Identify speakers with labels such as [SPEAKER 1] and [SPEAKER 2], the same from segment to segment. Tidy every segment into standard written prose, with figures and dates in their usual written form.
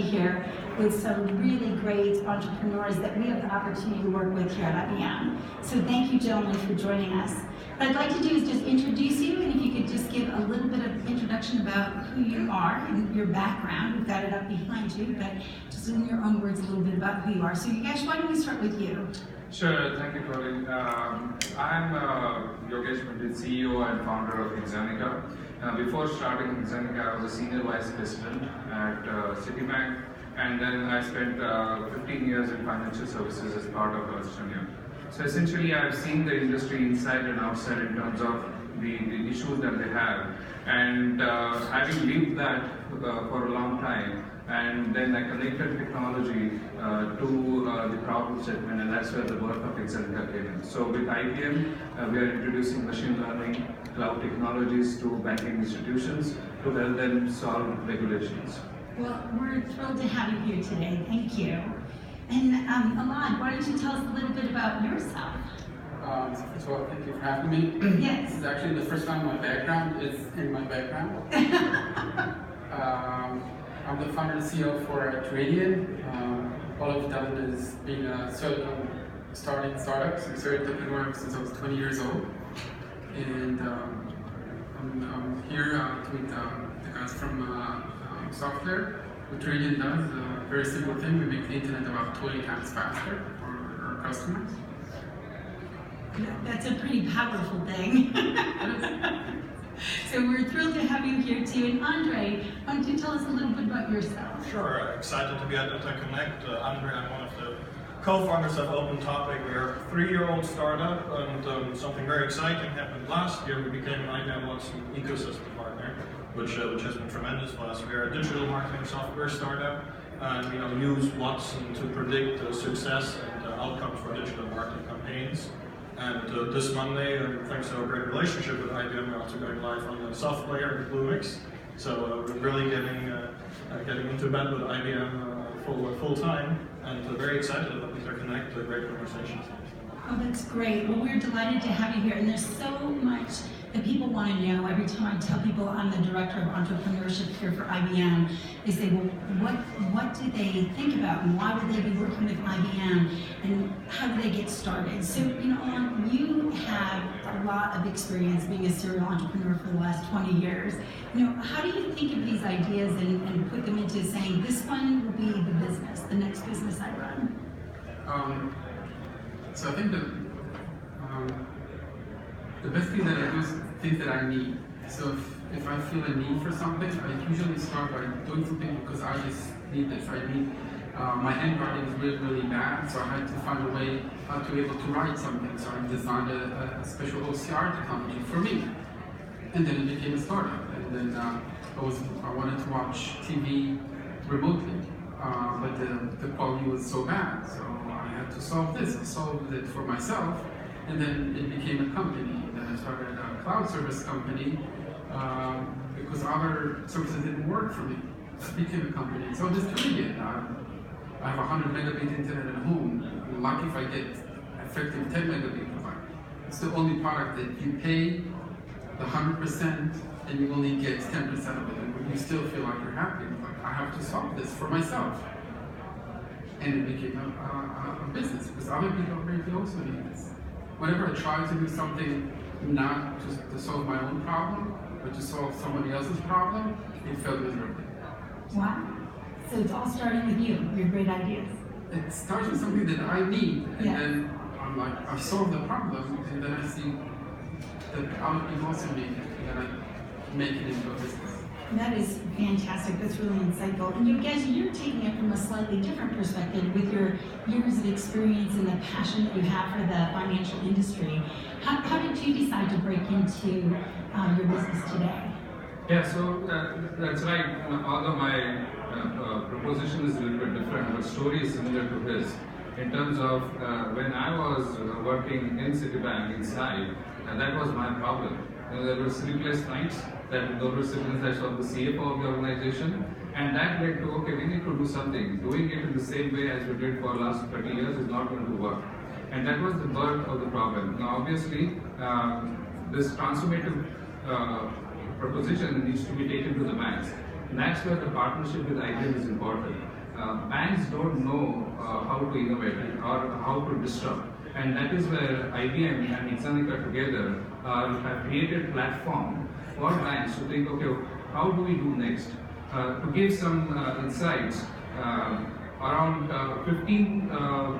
[SPEAKER 1] be here with some really great entrepreneurs that we have the opportunity to work with here at IBM. So thank you, gentlemen, for joining us. What I'd like to do is just introduce you, and if you could just give a little bit of introduction about who you are and your background. We've got it up behind you, but just in your own words a little bit about who you are. So Yogesh, why don't we start with you?
[SPEAKER 2] Sure, thank you, Colleen. I'm Yogesh Pandit, CEO and founder of Hexanika. Before starting Hexanika, I was a senior vice president at Citibank, and then I spent 15 years in financial services as part of Ernst & Young. So essentially, I've seen the industry inside and outside in terms of the issues that they have, and having lived that for a long time, and then I connected technology to the problem statement, and that's where the birth of Hexanika came in. So with IBM, we are introducing machine learning, cloud technologies to banking institutions to help them solve regulations.
[SPEAKER 1] Well, we're thrilled to have you here today. Thank you. And Alon, why don't you tell us a little bit about yourself?
[SPEAKER 3] First of all, thank you for having me.
[SPEAKER 1] Yes.
[SPEAKER 3] This is actually the first time my background is in my background. I'm the founder and CEO for Teridion. All I've done is being a starting startups. I started entrepreneur since I was 20 years old. And I'm here with the guys from software. What Teridion does is a very simple thing. We make the internet about 20 times faster for our customers.
[SPEAKER 1] That's a pretty powerful thing. So we're thrilled to have you here too. And Andre, why don't you tell us a little bit about yourself?
[SPEAKER 4] Sure, excited to be at InterConnect. Andre, I'm one of the co-founders of Opentopic. We're a 3-year-old startup, and something very exciting happened last year. We became an IBM Watson ecosystem partner, which has been tremendous for us. We're a digital marketing software startup, and we use Watson to predict success and outcomes for digital marketing campaigns. And this Monday, thanks to our great relationship with IBM, we're also going live on the soft player in Bluemix. So we're really getting into bed with IBM full time, and very excited about InterConnect, a great conversation.
[SPEAKER 1] Oh, that's great. Well, we're delighted to have you here, and there's so much that people want to know. Every time I tell people I'm the director of entrepreneurship here for IBM, they say, well, what do they think about, and why would they be working with IBM, and how do they get started? So, Alon, you have a lot of experience being a serial entrepreneur for the last 20 years. How do you think of these ideas and put them into saying, this one will be the business, the next business I run?
[SPEAKER 3] So I think that the best thing that I do is things that I need. So if I feel a need for something, I usually start by doing something because I just need this. I need, my handwriting is really, really bad, so I had to find a way to be able to write something. So I designed a special OCR technology for me. And then it became a startup. And then I wanted to watch TV remotely, but the quality was so bad. So I had to solve this. I solved it for myself, and then it became a company. Then I started a cloud service company because other services didn't work for me. It became a company. So this Teridion, I have 100 megabit internet at home. I'm lucky if I get effective 10 megabit. It's the only product that you pay the 100% and you only get 10% of it, and you still feel like you're happy. Like, I have to solve this for myself. And it became a business, because other people maybe also need this. Whenever I try to do something not just to solve my own problem, but to solve somebody else's problem, it felt miserable.
[SPEAKER 1] Wow. So it's all starting with you, your great ideas.
[SPEAKER 3] It starts with something that I need, and
[SPEAKER 1] yes.
[SPEAKER 3] Then I'm like, I've solved the problem, and then I see that other people also need it, and then I make it into a business.
[SPEAKER 1] That is fantastic. That's really insightful. And you guys, you're taking it from a slightly different perspective with your years of experience and the passion that you have for the financial industry. How did you decide to break into your business today?
[SPEAKER 2] Yeah, so that's right. Although my proposition is a little bit different, but story is similar to his. In terms of when I was working in Citibank inside, and that was my problem. There were sleepless nights. Those were sleepless nights of the CFO of the organization, and that led to, okay, we need to do something. Doing it in the same way as we did for the last 30 years is not going to work. And that was the birth of the problem. Now, obviously, this transformative proposition needs to be taken to the max. And that's where the partnership with IBM is important. Banks don't know how to innovate or how to disrupt. And that is where IBM and Hexanika together have created a platform for banks to think, okay, how do we do next? To give some insights, around 15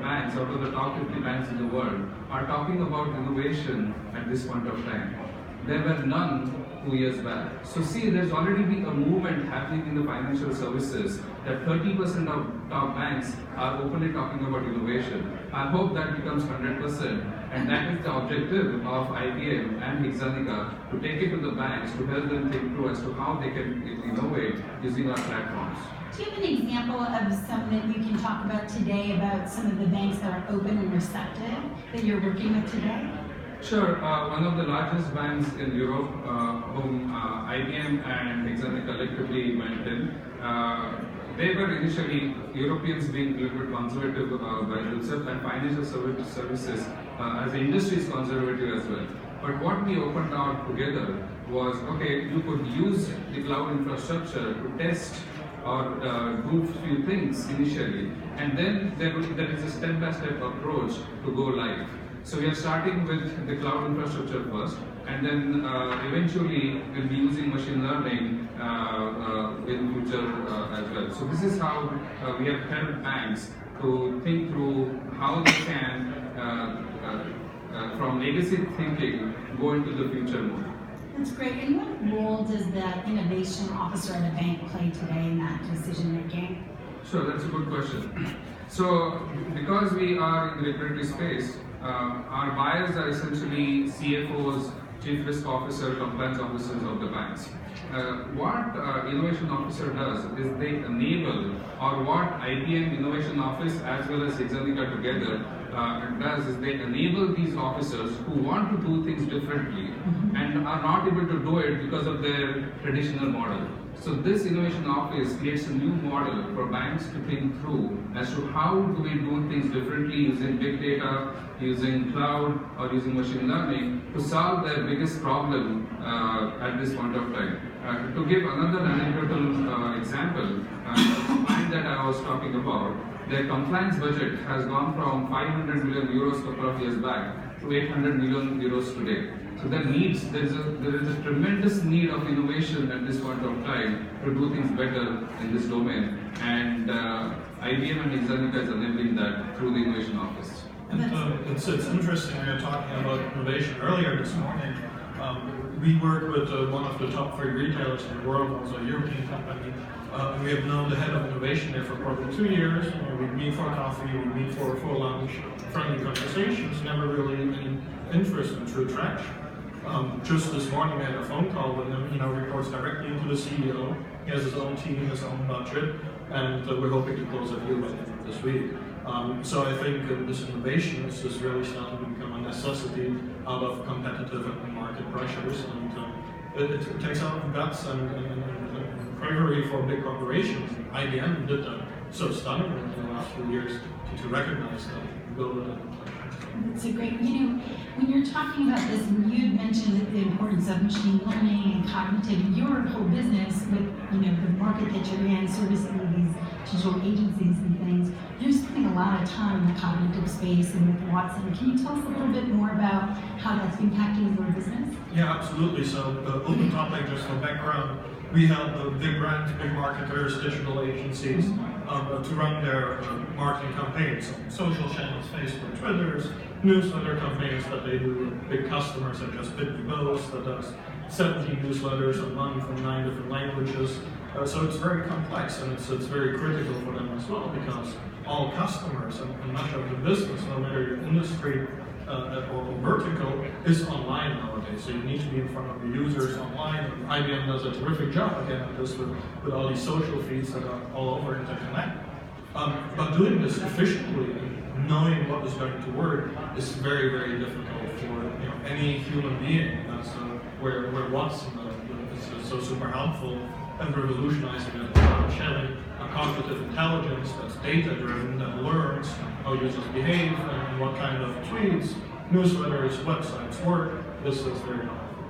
[SPEAKER 2] banks out of the top 50 banks in the world are talking about innovation at this point of time. There were none 2 years back. So see, there's already been a movement happening in the financial services that 30% of top banks are openly talking about innovation. I hope that becomes 100%, and that is the objective of IBM and Hexanika, to take it to the banks to help them think through as to how they can innovate using our platforms.
[SPEAKER 1] Do you have an example of some that you can talk about today about some of the banks that are open and receptive that you're working with today?
[SPEAKER 2] Sure. One of the largest banks in Europe, whom IBM and Hexanika collectively went in, they were initially Europeans being a little bit conservative by themselves, and financial services as an industry is conservative as well. But what we opened out together was, okay, you could use the cloud infrastructure to test or do a few things initially, and then there is a step-by-step approach to go live. So we are starting with the cloud infrastructure first, and then eventually we'll be using machine learning in future as well. So this is how we have helped banks to think through how they can, from legacy thinking, go into the future mode.
[SPEAKER 1] That's great. And what role does that innovation officer at a bank play today in that decision making?
[SPEAKER 2] Sure, that's a good question. So because we are in the regulatory space, our buyers are essentially CFOs, Chief Risk Officer, Compliance Officers of the banks. What Innovation Officer does is they enable, or what IBM Innovation Office as well as Hexanika together does is they enable these officers who want to do things differently and are not able to do it because of their traditional model. So this innovation office creates a new model for banks to think through as to how do we do things differently using big data, using cloud, or using machine learning to solve their biggest problem at this point of time. To give another anecdotal example, the client that I was talking about, their compliance budget has gone from 500 million euros a couple of years back to 800 million euros today. So there is a tremendous need of innovation at this point of time to do things better in this domain, and IBM and Hexanika is enabling that through the Innovation Office.
[SPEAKER 4] And it's interesting, we were talking about innovation earlier this morning. We work with one of the top 3 retailers in the world, also a European company. We have known the head of innovation there for probably 2 years. We meet for coffee, we meet for lunch, friendly conversations, never really any interest in true traction. Just this morning we had a phone call with him. He now reports directly into the CEO. He has his own team, his own budget, and we're hoping to close a deal by the end of this week. So I think this innovation is just really starting to become a necessity out of competitive and market pressures, and it takes out guts and bravery for big corporations. IBM did that so stunningly in the last few years to recognize that and build it.
[SPEAKER 1] It's a great, when you're talking about this, and you had mentioned the importance of machine learning and cognitive, your whole business with, the market that you're in, servicing these digital agencies and things, you're spending a lot of time in the cognitive space and with Watson. Can you tell us a little bit more about how that's impacting your business?
[SPEAKER 4] Yeah, absolutely. So Opentopic, just for background, we help big brands, big marketers, digital agencies to run their marketing campaigns on social channels, Facebook, Twitter, newsletter campaigns that they do with big customers such as Pitney Bowes that does 70 newsletters a month in 9 different languages. So it's very complex, and it's very critical for them as well, because all customers and much of the business, no matter your industry or vertical, is online nowadays. So you need to be in front of the users online. And IBM does a terrific job again at this with all these social feeds that are all over InterConnect. But doing this efficiently and knowing what is going to work is very, very difficult for any human being. That's where Watson is so super helpful and revolutionizing it, sharing a cognitive intelligence that's data-driven, that learns how users behave and what kind of tweets, newsletters, websites work. This is very helpful.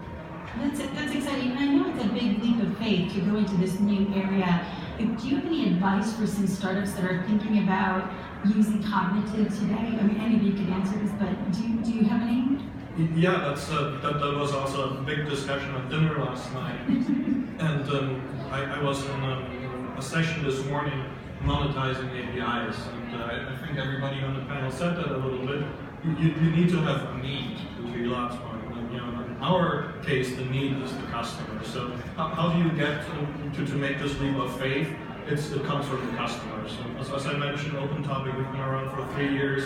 [SPEAKER 1] That's exciting, and I know it's a big leap of faith to go into this new area. Do you have any advice for some startups that are thinking about using cognitive today? I mean, any of you could answer this, but do you have any?
[SPEAKER 4] Yeah, that was also a big discussion at dinner last night, and I was in a session this morning monetizing APIs, and I think everybody on the panel said that a little bit. You need to have a need to be lots more. In our case, the need is the customer. So how do you get to make this leap of faith? It comes from the customers. So as I mentioned, Opentopic, we've been around for 3 years,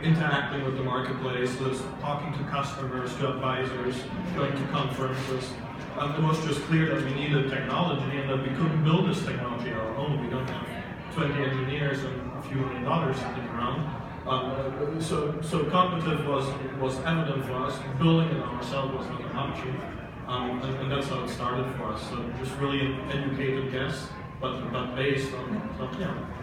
[SPEAKER 4] interacting with the marketplace, talking to customers, to advisors, going to conferences. It was just clear that we needed technology and that we couldn't build this technology on our own. We don't have 20 engineers and a few $1 million sitting around. So cognitive was evident for us. Building it ourselves was not an option, and that's how it started for us. So just really an educated guess, but based on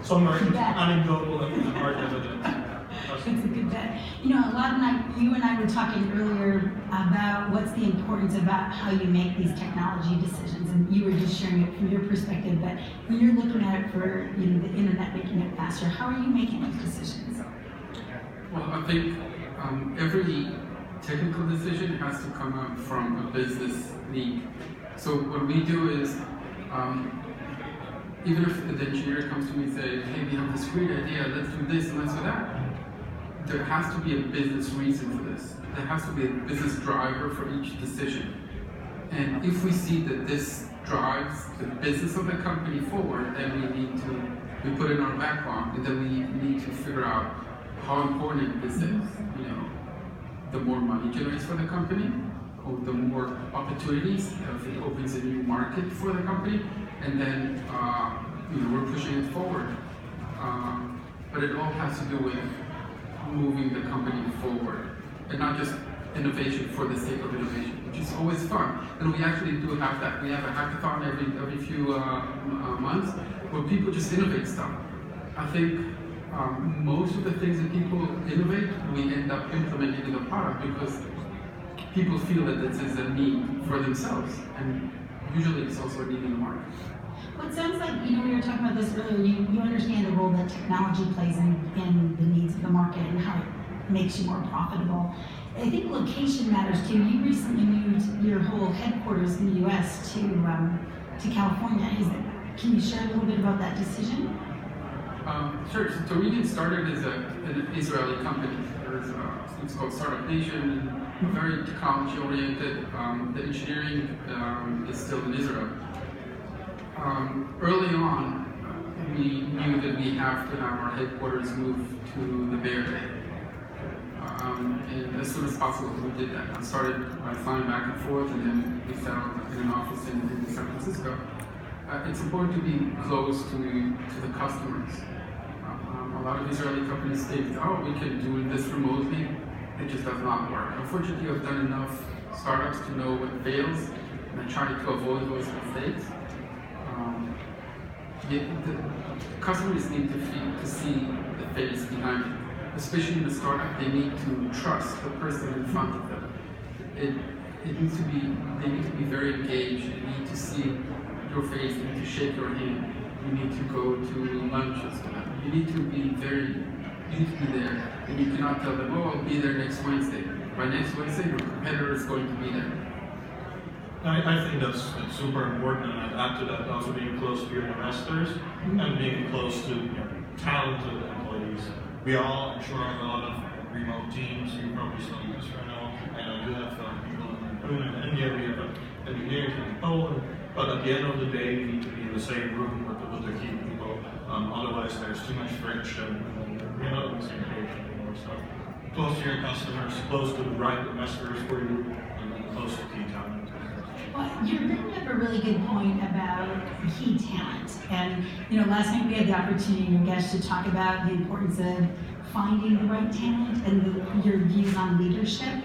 [SPEAKER 4] somewhere anecdotal and hard evidence.
[SPEAKER 1] That's a good bet. A lot of you and I were talking earlier about what's the importance about how you make these technology decisions, and you were just sharing it from your perspective. But when you're looking at it for the internet making it faster, how are you making those decisions?
[SPEAKER 3] Well, I think every technical decision has to come out from a business need. So what we do is, even if the engineer comes to me and says, hey, we have this great idea, let's do this and let's do that, there has to be a business reason for this. There has to be a business driver for each decision. And if we see that this drives the business of the company forward, then we put it in our backlog, and then we need to figure out how important this is. The more money generates for the company, or the more opportunities, if it opens a new market for the company, and then we're pushing it forward. But it all has to do with moving the company forward, and not just innovation for the sake of innovation, which is always fun. And we actually do have that. We have a hackathon every few months where people just innovate stuff. I think most of the things that people innovate, we end up implementing in the product because people feel that this is a need for themselves, and usually it's also a need in the market.
[SPEAKER 1] Well, it sounds like, we were talking about this earlier, you understand the role that technology plays in the needs of the market and how it makes you more profitable. I think location matters too. You recently moved your whole headquarters in the US to California. Can you share a little bit about that decision?
[SPEAKER 3] Sure. So Teridion started as an Israeli company. It's called Startup Nation, very technology oriented. The engineering is still in Israel. Early on, we knew that we have to have our headquarters moved to the Bay Area. And as soon as possible, we did that. We started by flying back and forth, and then we settled in an office in San Francisco. It's important to be close to the customers. A lot of Israeli companies think, oh, we can do this remotely. It just does not work. Unfortunately, I've done enough startups to know what fails, and I try to avoid those mistakes. The customers need to see the face behind it. Especially in a startup, they need to trust the person in front of them. They need to be very engaged. They need to see your face. They need to shake your hand. You need to go to lunches with them. You need to be there, and you cannot tell them, oh, I'll be there next Wednesday. By next Wednesday, your competitor is going to be there.
[SPEAKER 4] I think that's super important, and I'd add to that also being close to your investors and being close to talented employees. We all, I'm sure, have a lot of remote teams. You probably still use right now. I know you have people in Pune and India. We have engineers in Poland. But at the end of the day, we need to be in the same room with the key people. Otherwise, there's too much friction, and we're not on the same page anymore. So close to your customers, close to the right investors for you, and close to key talent.
[SPEAKER 1] Well, you're bringing up a really good point about key talent. And, last night we had the opportunity, Yogesh, to talk about the importance of finding the right talent and your views on leadership,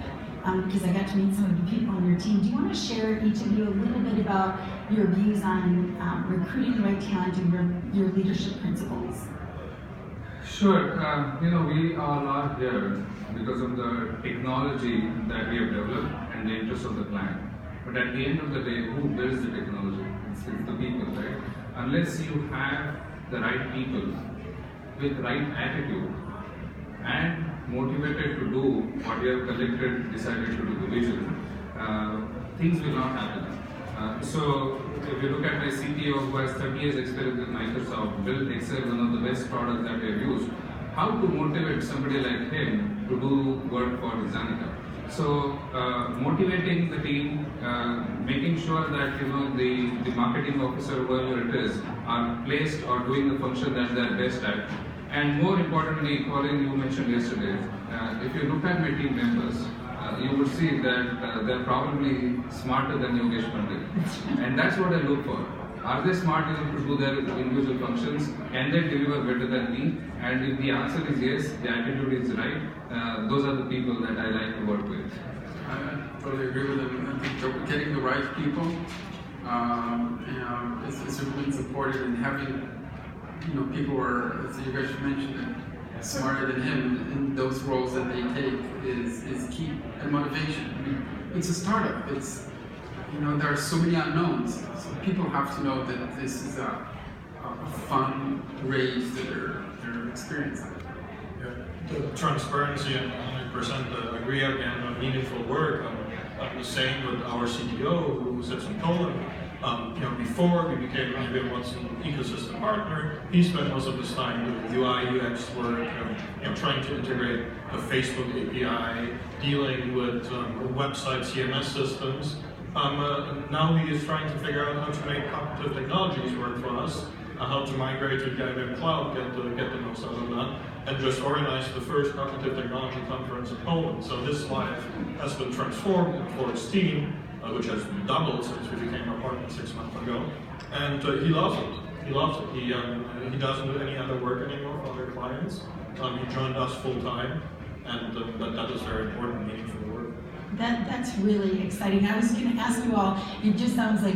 [SPEAKER 1] because I got to meet some of the people on your team. Do you want to share, each of you, a little bit about your views on recruiting the right talent and your leadership principles?
[SPEAKER 2] Sure. We are not here because of the technology that we have developed and the interest of the client. But at the end of the day, who builds the technology? It's the people, right? Unless you have the right people with right attitude and motivated to do what you have collected, decided to do, the vision, things will not happen. So if you look at my CTO who has 30 years experience with Microsoft, built Excel, one of the best products that we have used, how to motivate somebody like him to do work for Hexanika? So motivating the team, making sure that the marketing officer, whoever it is, are placed or doing the function that they are best at. And more importantly, Colleen, you mentioned yesterday, if you look at my team members, you would see that they're probably smarter than Yogesh Pandit. And that's what I look for. Are they smart enough to do their individual functions? Can they deliver better than me? And if the answer is yes, the attitude is right, those are the people that I like to work with.
[SPEAKER 3] I totally agree with them. I think getting the right people is really important, and having people who are, as you guys mentioned, smarter than him in those roles that they take is key. And motivation. I mean, it's a startup. It's there are so many unknowns. So people have to know that this is a fun race that they're experiencing.
[SPEAKER 4] Yeah. The transparency and 100% agree again on meaningful work. I'm the same with our CTO who sits in Poland. Before we became an IBM Watson ecosystem partner, he spent most of his time doing UI, UX work, trying to integrate the Facebook API, dealing with website CMS systems. Now he is trying to figure out how to make cognitive technologies work for us, how to migrate to the IBM Cloud, get the most out of that, and just organize the first cognitive technology conference in Poland. So his life has been transformed for his team, which has doubled since we became a partner 6 months ago, and he loves it. He loves it. He doesn't do any other work anymore for other clients. He joined us full time, and that is very important, meaningful work.
[SPEAKER 1] That's really exciting. I was going to ask you all, it just sounds like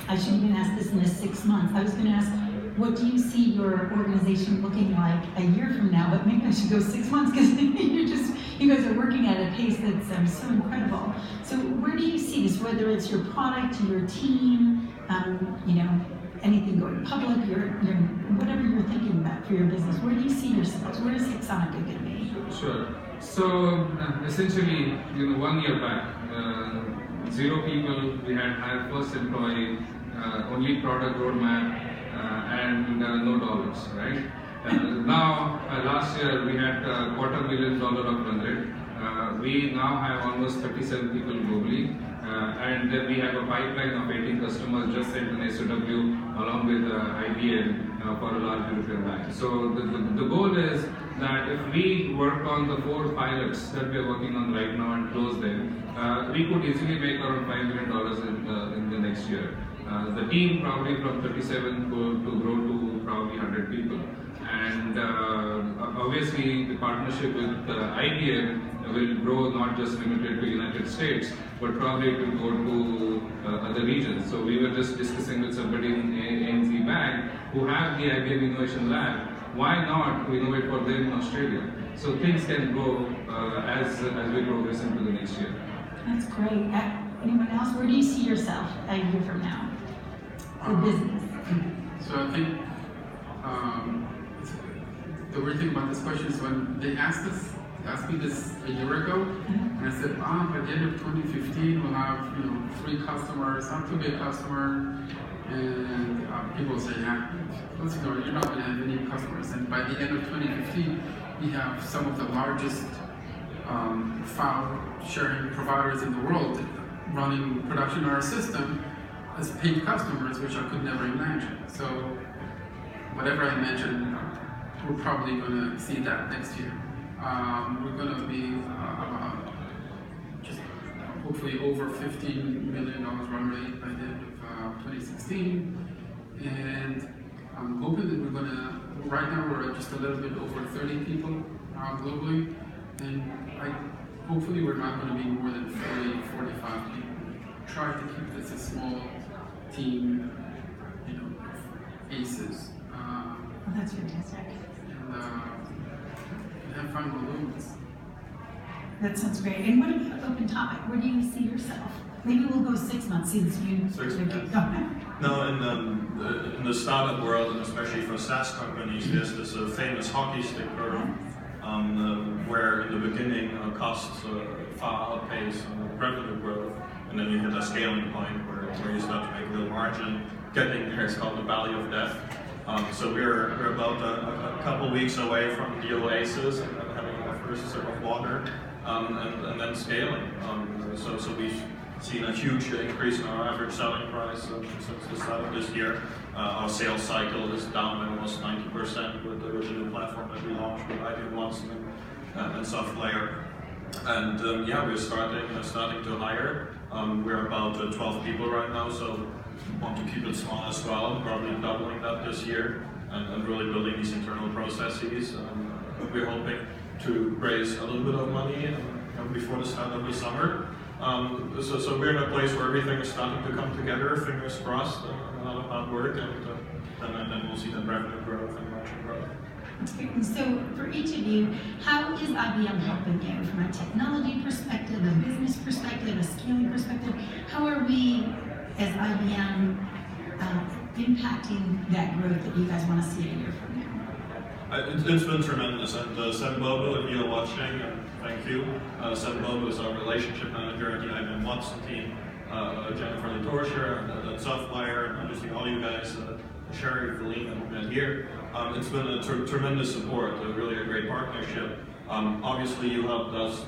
[SPEAKER 1] I shouldn't even ask this in the 6 months. I was going to ask, what do you see your organization looking like a year from now? But maybe I should go 6 months because you guys are working at a pace that's so incredible. So where do you see this, whether it's your product, your team, anything going public, your whatever you're thinking about for your business, where do you see yourselves? Where is Hexanika going to be?
[SPEAKER 2] Sure. So essentially, 1 year back, 0 people, we had hired first employee, only product roadmap, and no dollars, right? Now, last year we had $250,000 of run rate. We now have almost 37 people globally, and then we have a pipeline of 18 customers just sent an SOW along with IBM for a large European bank. So the goal is that if we work on the 4 pilots that we are working on right now and close them, we could easily make around $5 million in the next year. The team probably from 37 to grow to probably 100 people. And obviously the partnership with IBM will grow, not just limited to United States, but probably it will go to other regions. So we were just discussing with somebody in ANZ Bank who have the IBM Innovation Lab. Why not to innovate for them in Australia? So things can go as we progress into the next year.
[SPEAKER 1] That's great. Anyone else? Where do you see yourself a year from now? The business.
[SPEAKER 3] So I think the weird thing about this question is when they asked me this a year ago, and I said, by the end of 2015 we'll have 3 customers, not too big customer, and people will say, let's ignore it, you're not going to have any customers. And by the end of 2015, we have some of the largest file sharing providers in the world running production on our system as paid customers, which I could never imagine. So whatever I mentioned, we're probably going to exceed that next year. We're going to be just hopefully over $15 million run rate by the end of 2016. And I'm hoping that we're going to, right now we're at just a little bit over 30 people globally. And hopefully we're not going to be more than 40, 45 people. Try to keep this a small team, aces.
[SPEAKER 1] Well, that's fantastic.
[SPEAKER 3] And have fun balloons.
[SPEAKER 1] That sounds great. And what about Opentopic? Where do you see yourself? Maybe we'll go 6 months since you.
[SPEAKER 4] 6 months. No, in the startup world, and especially for SaaS companies, there's this famous hockey stick curve, where in the beginning costs far outpace revenue growth, and then you hit a scaling point where you start to make real margin. Getting there is called the valley of death. So we're about a couple weeks away from the oasis and then having our first sip of water, and then scaling. So we've seen a huge increase in our average selling price since the start of this year. Our sales cycle is down almost 90% with the original platform that we launched with IBM Watson and SoftLayer. And yeah, we're starting to hire. We're about 12 people right now, so want to keep it small as well, probably doubling that this year, and really building these internal processes. We're hoping to raise a little bit of money before the start of the summer. So we're in a place where everything is starting to come together, fingers crossed, a lot of hard work, and then we'll see the revenue growth and margin growth.
[SPEAKER 1] And so for each of you, how is IBM helping you from a technology perspective, a business perspective, a scaling perspective? How are we as IBM impacting that growth that you guys want to see a year from now?
[SPEAKER 4] It's been tremendous, and Sam Bobo, if you're watching, thank you. Sam Bobo is our relationship manager at the IBM Watson team, Jennifer Latorscher at SoftLayer, and obviously all you guys, Sherry, Colleen, and here. It's been a tremendous support, really a great partnership. Obviously you helped us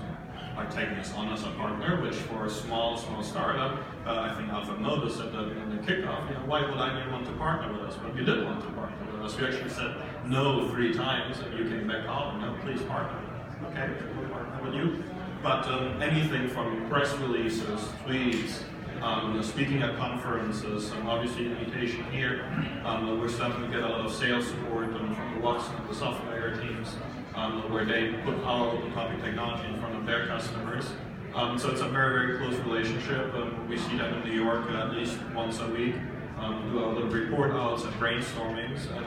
[SPEAKER 4] by taking us on as a partner, which for a small startup, I think Alpha noticed that in the kickoff, why would IBM want to partner with us? But you did want to partner with us. We actually said no 3 times, and you came back on, no, please partner with us. Okay, we'll partner with you. But anything from press releases, tweets, speaking at conferences, and obviously invitation here, we're starting to get a lot of sales support from the Watson and the SoftLayer teams, where they put our Opentopic technology in front of their customers. So it's a very, very close relationship. We see them in New York at least once a week, do a little report outs and brainstormings, and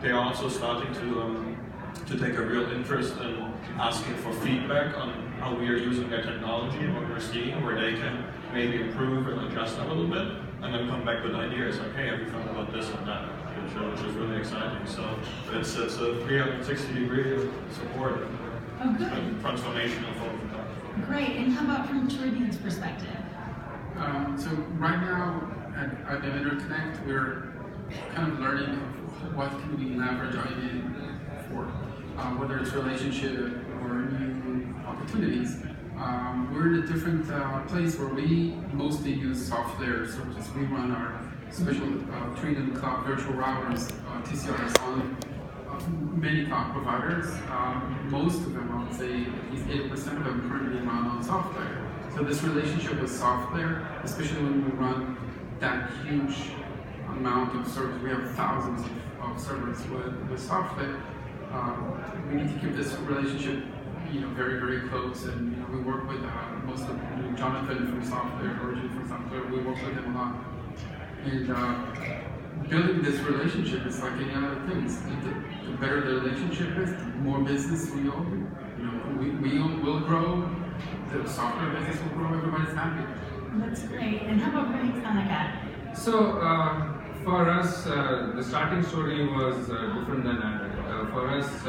[SPEAKER 4] they're also starting to take a real interest in asking for feedback on how we are using their technology and what we're seeing, where they can maybe improve and adjust a little bit, and then come back with ideas like, hey, have you thought about this and that, which is really exciting. So it's a 360-degree support.
[SPEAKER 1] Oh, good.
[SPEAKER 4] Transformational for Opentopic.
[SPEAKER 1] Great. And how about from Teridion's perspective?
[SPEAKER 3] So right now at IBM InterConnect, we're kind of learning what can we leverage IBM for, whether it's relationship or new opportunities. We're in a different place where we mostly use SoftLayer services. We run our special Teridion cloud virtual routers, TCRs, on many cloud providers. Most of them, I would say, at least 80% of them currently run on SoftLayer. So this relationship with SoftLayer, especially when we run that huge amount of servers, we have thousands of servers with SoftLayer. We need to keep this relationship, very, very close, and we work with most of Jonathan from SoftLayer, originally from SoftLayer. We work with him a lot, and building this relationship is like any other things. The better the relationship is, the more business we own. We will grow. The software business will grow. Everybody's happy.
[SPEAKER 1] That's great. And how about Hexanika?
[SPEAKER 2] So for us, the starting story was different than that. For us,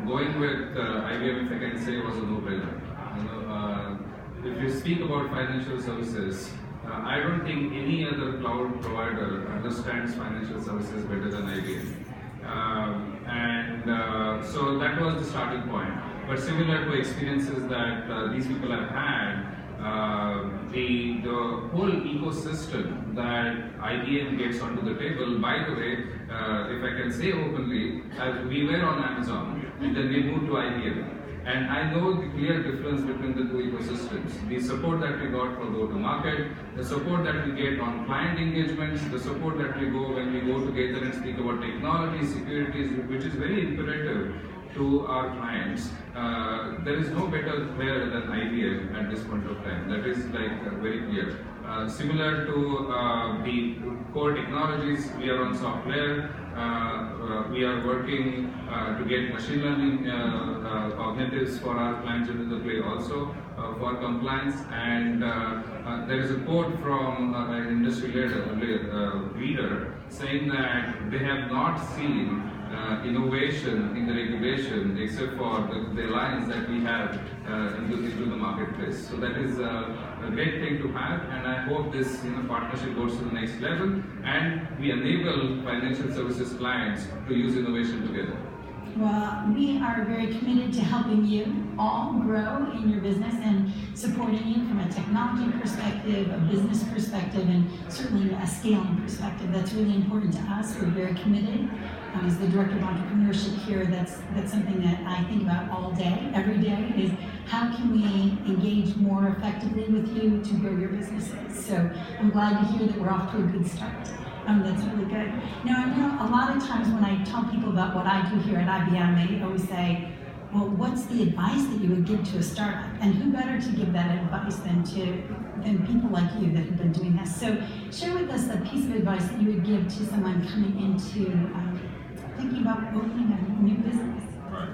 [SPEAKER 2] going with IBM, if I can say, was a no-brainer. If you speak about financial services, I don't think any other cloud provider understands financial services better than IBM. So that was the starting point. But similar to experiences that these people have had, the whole ecosystem that IBM gets onto the table, by the way, if I can say openly, we were on Amazon and then we moved to IBM. And I know the clear difference between the two ecosystems. The support that we got for go-to-market, the support that we get on client engagements, the support that we go when we go together and speak about technology, security, which is very imperative to our clients. There is no better player than IBM at this point of time. That is very clear. Similar to the core technologies, we are on SoftLayer. We are working to get machine learning cognitives for our clients into the play also for compliance. And there is a quote from an industry leader saying that they have not seen innovation in the regulation except for the alliance that we have into the marketplace. So that is a great thing to have, and I hope this partnership goes to the next level and we enable financial services clients to use innovation together.
[SPEAKER 1] Well, we are very committed to helping you all grow in your business and supporting you from a technology perspective, a business perspective, and certainly a scaling perspective. That's really important to us. We're very committed. As the Director of Entrepreneurship here, that's something that I think about all day, every day, is how can we engage more effectively with you to grow your businesses. So I'm glad to hear that we're off to a good start. That's really good. Now, I know a lot of times when I tell people about what I do here at IBM, they always say, well, what's the advice that you would give to a startup? And who better to give that advice than people like you that have been doing this? So share with us a piece of advice that you would give to someone coming into thinking about opening a new business.
[SPEAKER 4] Right.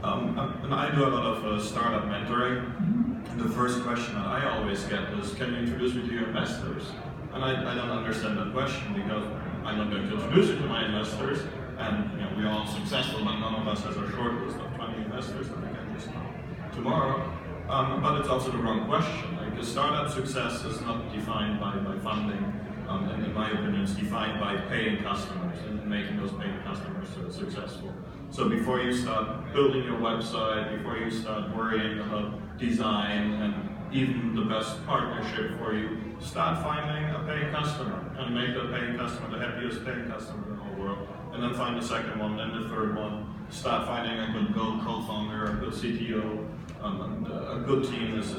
[SPEAKER 4] And I do a lot of startup mentoring. Mm-hmm. The first question that I always get is, can you introduce me to your investors? And I don't understand that question, because I'm not going to introduce you to my investors, and we're all successful, but none of us has a short list of 20 investors that we can just know tomorrow. But it's also the wrong question. Like, the startup success is not defined by funding, and in my opinion, it's defined by paying customers and making those paying customers successful. So before you start building your website, before you start worrying about design and even the best partnership for you, start finding a paying customer and make that paying customer the happiest paying customer in the whole world. And then find the second one, then the third one. Start finding a good co-founder, a good CTO, and a good team is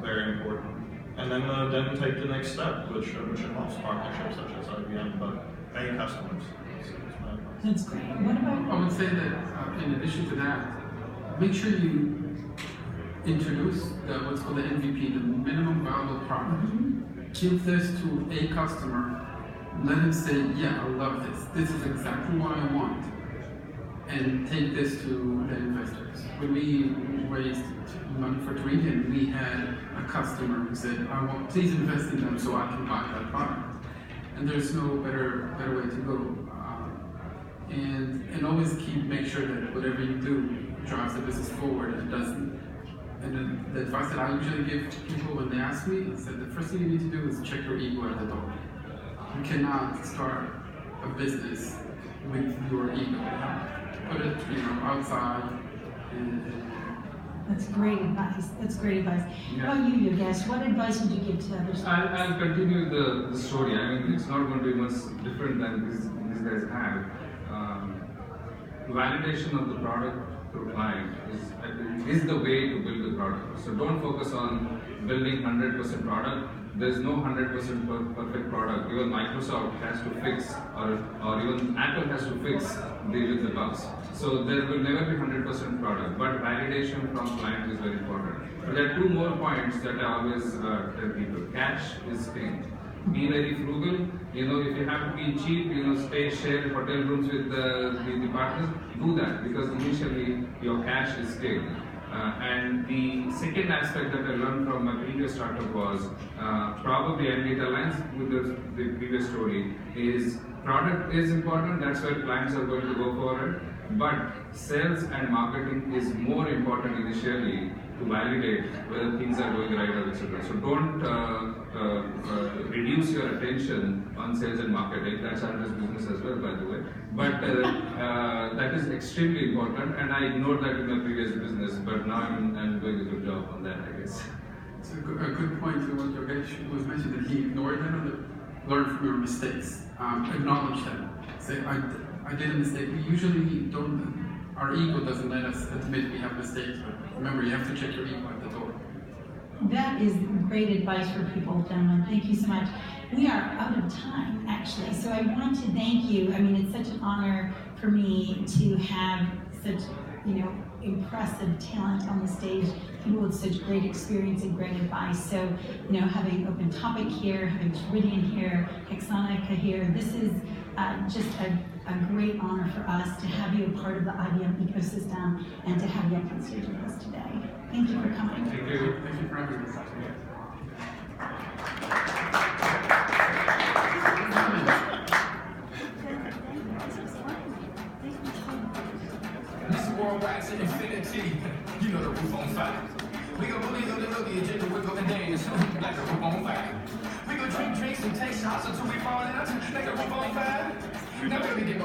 [SPEAKER 4] very important. And then take the next step, which involves partnerships such as IBM, but paying customers.
[SPEAKER 1] That's great. What about?
[SPEAKER 3] I would say that in addition to that, make sure you introduce what's called the MVP, the minimum viable product. Mm-hmm. Give this to a customer. Let him say, yeah, I love this. This is exactly what I want. And take this to the investors. When we raised money for Teridion, we had a customer who said, please invest in them so I can buy that product. And there's no better way to go. And always make sure that whatever you do drives the business forward and doesn't. And the advice that I usually give people when they ask me is that the first thing you need to do is check your ego at the door. You cannot start a business with your ego. Put it, outside.
[SPEAKER 1] That's great advice. That's great advice. Yeah. How about you, Yogesh? What advice would you give to others?
[SPEAKER 2] I'll continue the story. I mean, it's not going to be much different than these guys have. Validation of the product through client is the way to build the product. So don't focus on building 100% product. There's no 100% perfect product. Even Microsoft has to fix, or even Apple has to fix the bugs. So there will never be 100% product, but validation from client is very important. But there are two more points that I always tell people. Cash is king. Be very frugal. If you have to be cheap, share hotel rooms with the partners, do that, because initially your cash is king. And the second aspect that I learned from my previous startup was probably, and it aligns with the previous story, is product is important. That's where clients are going to go for it. But sales and marketing is more important initially to validate whether things are going right or etc. So don't reduce your attention on sales and marketing. That's Andre's business as well, by the way. But that is extremely important, and I ignored that in my previous business. But now I'm doing a good job on that, I guess.
[SPEAKER 3] It's a good point to what Yogesh was mentioning, that he ignored them and learned from your mistakes. Acknowledge them. Say, I did a mistake. We usually don't. Our ego doesn't let us admit we have mistakes, but remember, you have to check your ego at the door.
[SPEAKER 1] That is great advice for people, gentlemen. Thank you so much. We are out of time, actually, so I want to thank you. I mean, it's such an honor for me to have such, impressive talent on the stage, people with such great experience and great advice. So, having Opentopic here, having Teridion here, Hexanika here, this is just a a great honor for us to have you a part of the IBM ecosystem and to have you up on stage with us today. Thank you for coming.
[SPEAKER 2] Thank you.
[SPEAKER 3] Thank you for having me.
[SPEAKER 5] This worldwide to infinity. You know the roof on fire. We gon' bully on the agenda, we're gonna dance like the roof on fire. We gon' drink drinks and take shots until we fall out like the roof on fire. Now we get